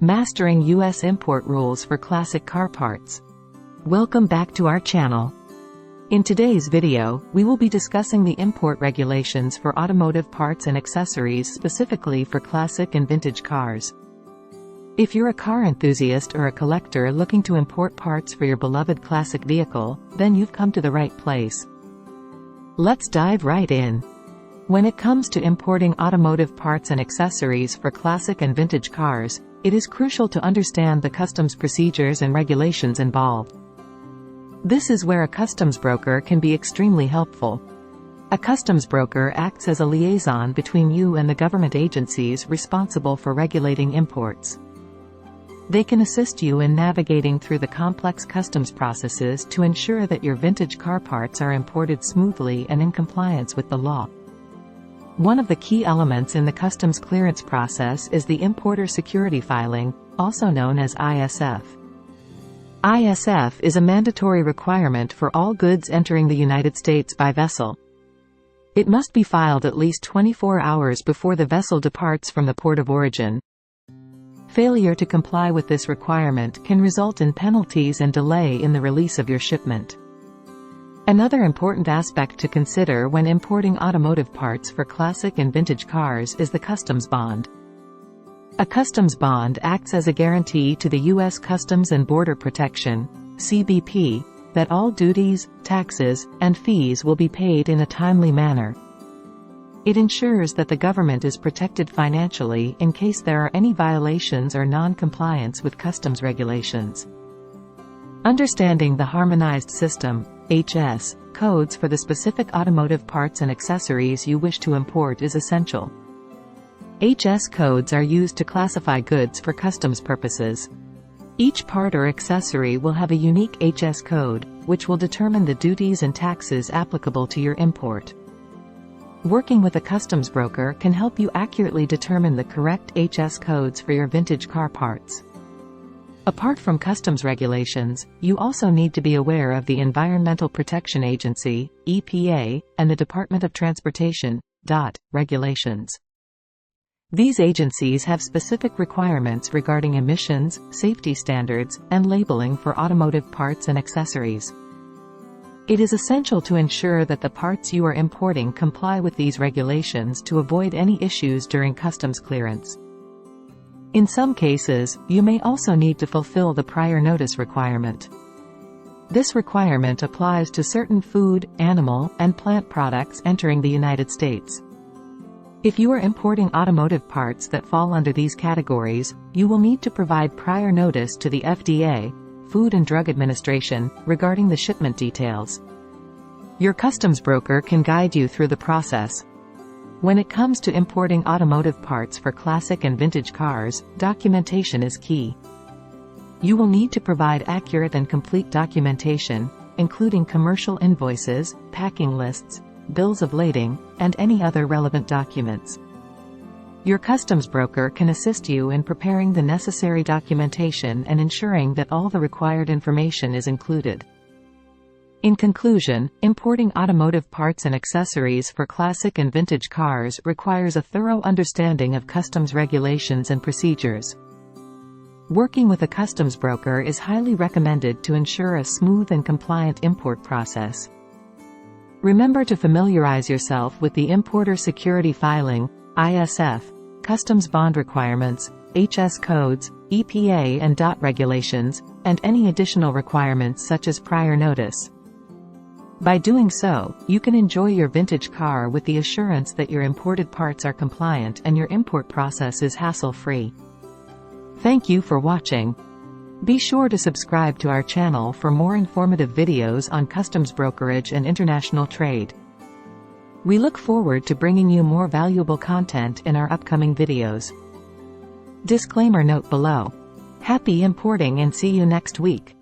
Mastering U.S. import rules for classic car parts. Welcome back to our channel. In today's video, we will be discussing the import regulations for automotive parts and accessories specifically for classic and vintage cars. If you're a car enthusiast or a collector looking to import parts for your beloved classic vehicle, then you've come to the right place. Let's dive right in. When it comes to importing automotive parts and accessories for classic and vintage cars, it is crucial to understand the customs procedures and regulations involved. This is where a customs broker can be extremely helpful. A customs broker acts as a liaison between you and the government agencies responsible for regulating imports. They can assist you in navigating through the complex customs processes to ensure that your vintage car parts are imported smoothly and in compliance with the law. One of the key elements in the customs clearance process is the importer security filing, also known as ISF. ISF is a mandatory requirement for all goods entering the United States by vessel. It must be filed at least 24 hours before the vessel departs from the port of origin. Failure to comply with this requirement can result in penalties and delay in the release of your shipment. Another important aspect to consider when importing automotive parts for classic and vintage cars is the customs bond. A customs bond acts as a guarantee to the U.S. Customs and Border Protection (CBP) that all duties, taxes, and fees will be paid in a timely manner. It ensures that the government is protected financially in case there are any violations or non-compliance with customs regulations. Understanding the Harmonized System (HS) codes for the specific automotive parts and accessories you wish to import is essential. HS codes are used to classify goods for customs purposes. Each part or accessory will have a unique HS code, which will determine the duties and taxes applicable to your import. Working with a customs broker can help you accurately determine the correct HS codes for your vintage car parts. Apart from customs regulations, you also need to be aware of the Environmental Protection Agency (EPA) and the Department of Transportation (DOT) regulations. These agencies have specific requirements regarding emissions, safety standards, and labeling for automotive parts and accessories. It is essential to ensure that the parts you are importing comply with these regulations to avoid any issues during customs clearance. In some cases, you may also need to fulfill the prior notice requirement. This requirement applies to certain food, animal, and plant products entering the United States. If you are importing automotive parts that fall under these categories, you will need to provide prior notice to the FDA, Food and Drug Administration, regarding the shipment details. Your customs broker can guide you through the process. When it comes to importing automotive parts for classic and vintage cars, documentation is key. You will need to provide accurate and complete documentation, including commercial invoices, packing lists, bills of lading, and any other relevant documents. Your customs broker can assist you in preparing the necessary documentation and ensuring that all the required information is included. In conclusion, importing automotive parts and accessories for classic and vintage cars requires a thorough understanding of customs regulations and procedures. Working with a customs broker is highly recommended to ensure a smooth and compliant import process. Remember to familiarize yourself with the Importer Security Filing (ISF), customs bond requirements, HS codes, EPA and DOT regulations, and any additional requirements such as prior notice. By doing so, you can enjoy your vintage car with the assurance that your imported parts are compliant and your import process is hassle-free. Thank you for watching. Be sure to subscribe to our channel for more informative videos on customs brokerage and international trade. We look forward to bringing you more valuable content in our upcoming videos. Disclaimer note below. Happy importing and see you next week.